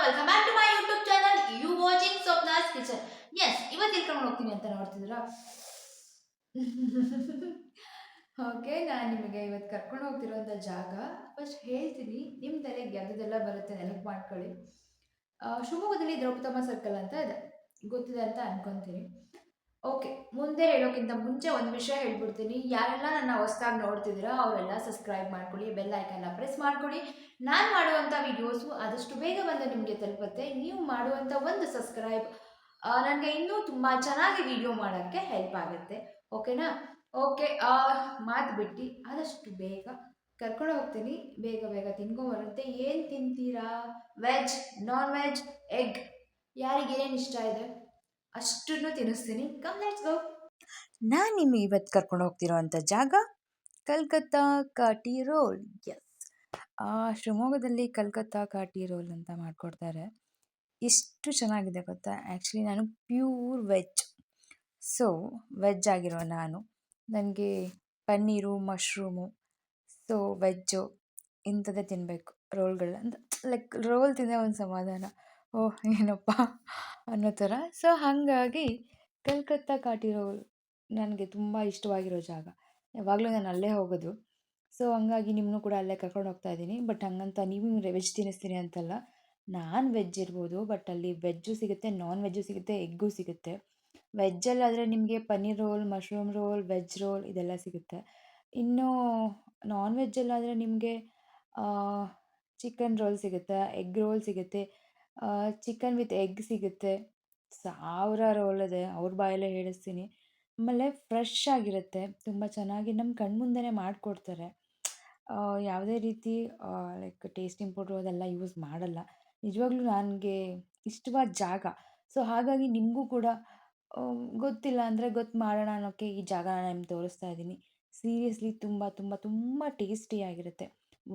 Welcome back to my YouTube channel. You watching Swapna's kitchen. Yes, ಇವತ್ತು ಇಲ್ಕೊಂಡು ಹೋಗ್ತೀನಿ ಅಂತ ನೋಡ್ತಿದ್ದೀರಾ? ಓಕೆ, ನಾನು ನಿಮಗೆ ಇವತ್ತು ಕರ್ಕೊಂಡು ಹೋಗ್ತಿರೋಂಥ ಜಾಗ ಫಸ್ಟ್ ಹೇಳ್ತೀನಿ. ನಿಮ್ಮ ತಲೆಗೆ ಯಾವುದೆಲ್ಲ ಬರುತ್ತೆ ನೆನಪು ಮಾಡ್ಕೊಳ್ಳಿ. ಶಿವಮೊಗ್ಗದಲ್ಲಿ ದ್ರೌಪದಮ್ಮ ಸರ್ಕಲ್ ಅಂತ ಇದೆ, ಗೊತ್ತಿದೆ ಅಂತ ಅನ್ಕೊಂತೀನಿ. ಓಕೆ, ಮುಂದೆ ಹೇಳೋಕ್ಕಿಂತ ಮುಂಚೆ ಒಂದು ವಿಷಯ ಹೇಳ್ಬಿಡ್ತೀನಿ. ಯಾರೆಲ್ಲ ನನ್ನ ಹೊಸದಾಗಿ ನೋಡ್ತಿದ್ದೀರಾ ಅವರೆಲ್ಲ ಸಬ್ಸ್ಕ್ರೈಬ್ ಮಾಡ್ಕೊಳ್ಳಿ, ಬೆಲ್ ಐಕನ್ನ ಪ್ರೆಸ್ ಮಾಡ್ಕೊಳ್ಳಿ. ನಾನು ಮಾಡುವಂಥ ವಿಡಿಯೋಸು ಆದಷ್ಟು ಬೇಗ ಬಂದು ನಿಮಗೆ ತಲುಪುತ್ತೆ. ನೀವು ಮಾಡುವಂಥ ಒಂದು ಸಬ್ಸ್ಕ್ರೈಬ್ ನನಗೆ ಇನ್ನೂ ತುಂಬ ಚೆನ್ನಾಗಿ ವಿಡಿಯೋ ಮಾಡೋಕ್ಕೆ ಹೆಲ್ಪ್ ಆಗುತ್ತೆ. ಓಕೆನಾ? ಓಕೆ, ಮಾತು ಬಿಟ್ಟು ಆದಷ್ಟು ಬೇಗ ಕರ್ಕೊಂಡು ಹೋಗ್ತೀನಿ. ಬೇಗ ಬೇಗ ತಿನ್ಕೊಂಬರುತ್ತೆ. ಏನು ತಿಂತೀರಾ? ವೆಜ್, ನಾನ್ ವೆಜ್, ಎಗ್, ಯಾರಿಗೇನು ಇಷ್ಟ ಇದೆ ಅಷ್ಟನ್ನು ತಿನ್ನಿಸ್ತೀನಿ. Come, let's go. ನಾನು ನಿಮಗೆ ಇವತ್ತು ಕರ್ಕೊಂಡು ಹೋಗ್ತಿರೋವಂಥ ಜಾಗ ಕಲ್ಕತ್ತಾ ಕಾಟಿ ರೋಲ್. ಎಸ್, ಶಿವಮೊಗ್ಗದಲ್ಲಿ ಕಲ್ಕತ್ತಾ ಕಾಟಿ ರೋಲ್ ಅಂತ ಮಾಡಿಕೊಡ್ತಾರೆ. ಎಷ್ಟು ಚೆನ್ನಾಗಿದೆ ಗೊತ್ತಾ? ಆ್ಯಕ್ಚುಲಿ ನಾನು ಪ್ಯೂರ್ ವೆಜ್. ಸೊ ವೆಜ್ ಆಗಿರೋ ನನಗೆ ಪನ್ನೀರು, ಮಶ್ರೂಮು, ಸೊ ವೆಜ್ಜು ಇಂಥದ್ದೇ ತಿನ್ನಬೇಕು. ರೋಲ್ಗಳು ಅಂತ ಲೈಕ್ ರೋಲ್ ತಿಂದರೆ ಒಂದು ಸಮಾಧಾನ, ಓಹ್ ಏನಪ್ಪ ಅನ್ನೋ ಥರ. ಸೊ ಹಾಗಾಗಿ ಕಲ್ಕತ್ತಾ ಕಾಟಿ ರೋಲ್ ನನಗೆ ತುಂಬ ಇಷ್ಟವಾಗಿರೋ ಜಾಗ. ಯಾವಾಗಲೂ ನಾನು ಅಲ್ಲೇ ಹೋಗೋದು. ಸೊ ಹಂಗಾಗಿ ನಿಮ್ಮನ್ನು ಕೂಡ ಅಲ್ಲೇ ಕರ್ಕೊಂಡು ಹೋಗ್ತಾ ಇದ್ದೀನಿ. ಬಟ್ ಹಂಗಂತ ನೀವು ವೆಜ್ ತಿನ್ನಿಸ್ತೀನಿ ಅಂತಲ್ಲ. ನಾನ್ ವೆಜ್ ಇರ್ಬೋದು, ಬಟ್ ಅಲ್ಲಿ ವೆಜ್ಜು ಸಿಗುತ್ತೆ, ನಾನ್ ವೆಜ್ಜು ಸಿಗುತ್ತೆ, ಎಗ್ಗು ಸಿಗುತ್ತೆ. ವೆಜ್ಜಲ್ಲಾದರೆ ನಿಮಗೆ paneer roll, mushroom roll, veg roll ಇದೆಲ್ಲ ಸಿಗುತ್ತೆ. ಇನ್ನು ನಾನ್ ವೆಜ್ಜಲ್ಲಾದರೆ ನಿಮಗೆ ಚಿಕನ್ ರೋಲ್ ಸಿಗುತ್ತೆ, ಎಗ್ ರೋಲ್ ಸಿಗುತ್ತೆ, ಚಿಕನ್ ವಿತ್ ಎಗ್ ಸಿಗುತ್ತೆ. 1000 ರೋಲ್ ಇದೆ, ಅವ್ರ ಬಾಯಲ್ಲೇ ಹೇಳಿಸ್ತೀನಿ. ಆಮೇಲೆ ಫ್ರೆಶ್ ಆಗಿರುತ್ತೆ, ತುಂಬ ಚೆನ್ನಾಗಿ ನಮ್ಮ ಕಣ್ಮುಂದೆನೇ ಮಾಡಿಕೊಡ್ತಾರೆ. ಯಾವುದೇ ರೀತಿ ಲೈಕ್ ಟೇಸ್ಟಿಂಗ್ ಪೌಡ್ರು ಅದೆಲ್ಲ ಯೂಸ್ ಮಾಡಲ್ಲ. ನಿಜವಾಗ್ಲೂ ನನಗೆ ಇಷ್ಟವಾದ ಜಾಗ. ಸೊ ಹಾಗಾಗಿ ನಿಮಗೂ ಕೂಡ ಗೊತ್ತಿಲ್ಲ ಅಂದರೆ ಗೊತ್ತು ಮಾಡೋಣ ಅನ್ನೋಕ್ಕೆ ಈ ಜಾಗನ ನಿಮ್ಗೆ ತೋರಿಸ್ತಾ ಇದ್ದೀನಿ. ಸೀರಿಯಸ್ಲಿ ತುಂಬ ತುಂಬ ತುಂಬ ಟೇಸ್ಟಿಯಾಗಿರುತ್ತೆ.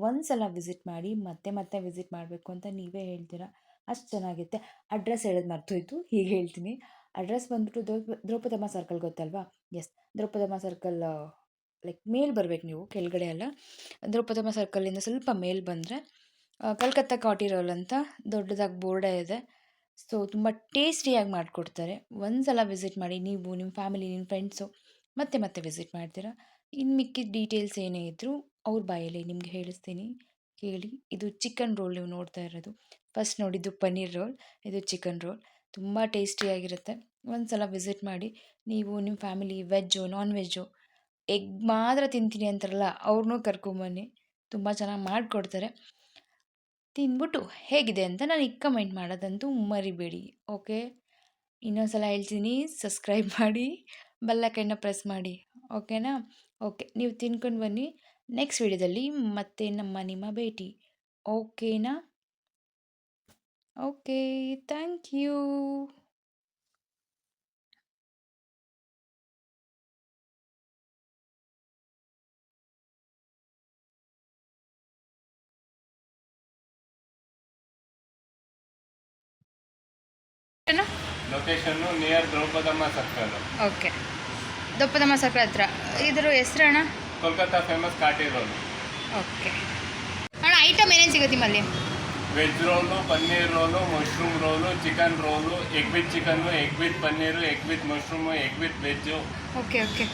ಒಂದು ಸಲ ವಿಸಿಟ್ ಮಾಡಿ ಮತ್ತೆ ಮತ್ತೆ ವಿಸಿಟ್ ಮಾಡಬೇಕು ಅಂತ ನೀವೇ ಹೇಳ್ತೀರಾ, ಅಷ್ಟು ಚೆನ್ನಾಗಿರುತ್ತೆ. ಅಡ್ರೆಸ್ ಹೇಳೋದು ಮರ್ತೋಯ್ತು, ಹೀಗೆ ಹೇಳ್ತೀನಿ. ಅಡ್ರೆಸ್ ಬಂದ್ಬಿಟ್ಟು ದ್ರೌಪದಮ್ಮ ಸರ್ಕಲ್ ಗೊತ್ತಲ್ವಾ? ಎಸ್, ದ್ರೌಪದಮ್ಮ ಸರ್ಕಲ್ ಲೈಕ್ ಮೇಲ್ ಬರಬೇಕು ನೀವು, ಕೆಳಗಡೆ ಅಲ್ಲ. ದ್ರೌಪದಮ್ಮ ಸರ್ಕಲಿಂದ ಸ್ವಲ್ಪ ಮೇಲ್ ಬಂದರೆ ಕಲ್ಕತ್ತಾ ಕಾಟಿ ರೋಲ್ ಅಂತ ದೊಡ್ಡದಾಗಿ ಬೋರ್ಡೇ ಇದೆ. ಸೊ ತುಂಬ ಟೇಸ್ಟಿಯಾಗಿ ಮಾಡಿಕೊಡ್ತಾರೆ. ಒಂದು ಸಲ ವಿಸಿಟ್ ಮಾಡಿ, ನೀವು, ನಿಮ್ಮ ಫ್ಯಾಮಿಲಿ, ನಿಮ್ಮ ಫ್ರೆಂಡ್ಸು ಮತ್ತೆ ಮತ್ತೆ ವಿಸಿಟ್ ಮಾಡ್ತೀರಾ. ಇನ್ನು ಮಿಕ್ಕಿದ ಡೀಟೇಲ್ಸ್ ಏನೇ ಇದ್ದರೂ ಅವ್ರ ಬಾಯಲ್ಲಿ ನಿಮಗೆ ಹೇಳಿಸ್ತೀನಿ, ಕೇಳಿ. ಇದು ಚಿಕನ್ ರೋಲ್ ನೀವು ನೋಡ್ತಾ ಇರೋದು. ಫಸ್ಟ್ ನೋಡಿದ್ದು ಪನ್ನೀರ್ ರೋಲ್, ಇದು ಚಿಕನ್ ರೋಲ್. ತುಂಬ ಟೇಸ್ಟಿಯಾಗಿರುತ್ತೆ. ಒಂದು ಸಲ ವಿಸಿಟ್ ಮಾಡಿ. ನೀವು, ನಿಮ್ಮ family veg, non veg, egg ಮಾತ್ರ ತಿಂತೀನಿ ಅಂತಾರಲ್ಲ ಅವ್ರನ್ನೂ ಕರ್ಕೊಂಬನ್ನಿ, ತುಂಬ ಚೆನ್ನಾಗಿ ಮಾಡಿಕೊಡ್ತಾರೆ. ತಿಂದ್ಬಿಟ್ಟು ಹೇಗಿದೆ ಅಂತ ನನಗೆ ಕಮೆಂಟ್ ಮಾಡೋದಂತೂ ಮರಿಬೇಡಿ. ಓಕೆ, ಇನ್ನೊಂದು ಸಲ ಹೇಳ್ತೀನಿ, ಸಬ್ಸ್ಕ್ರೈಬ್ ಮಾಡಿ, ಬೆಲ್ಲೈಕನ್ನ ಪ್ರೆಸ್ ಮಾಡಿ. ಓಕೆನಾ? ಓಕೆ, ನೀವು ತಿನ್ಕೊಂಡು ಬನ್ನಿ. ನೆಕ್ಸ್ಟ್ ವಿಡಿಯೋದಲ್ಲಿ ಮತ್ತೆ ನಿಮ್ಮ ಭೇಟಿ. ಓಕೆನಾ? Okay, thank you. Location near Draupadamma circle. Okay, Draupadamma circle ಹತ್ರ. ಇದ್ರ ಹೆಸರು ಅಣ್ಣ? Kolkata famous kathi roll. Okay ಅಣ್ಣ, ಐಟಮ್ ಏನೇನು ಸಿಗುತ್ತೆ ನಿಮ್ಮಲ್ಲಿ? Veg roll, paneer roll, mushroom roll, chicken roll, egg with chicken, egg with paneer, egg with mushroom, egg with veg. Okay okay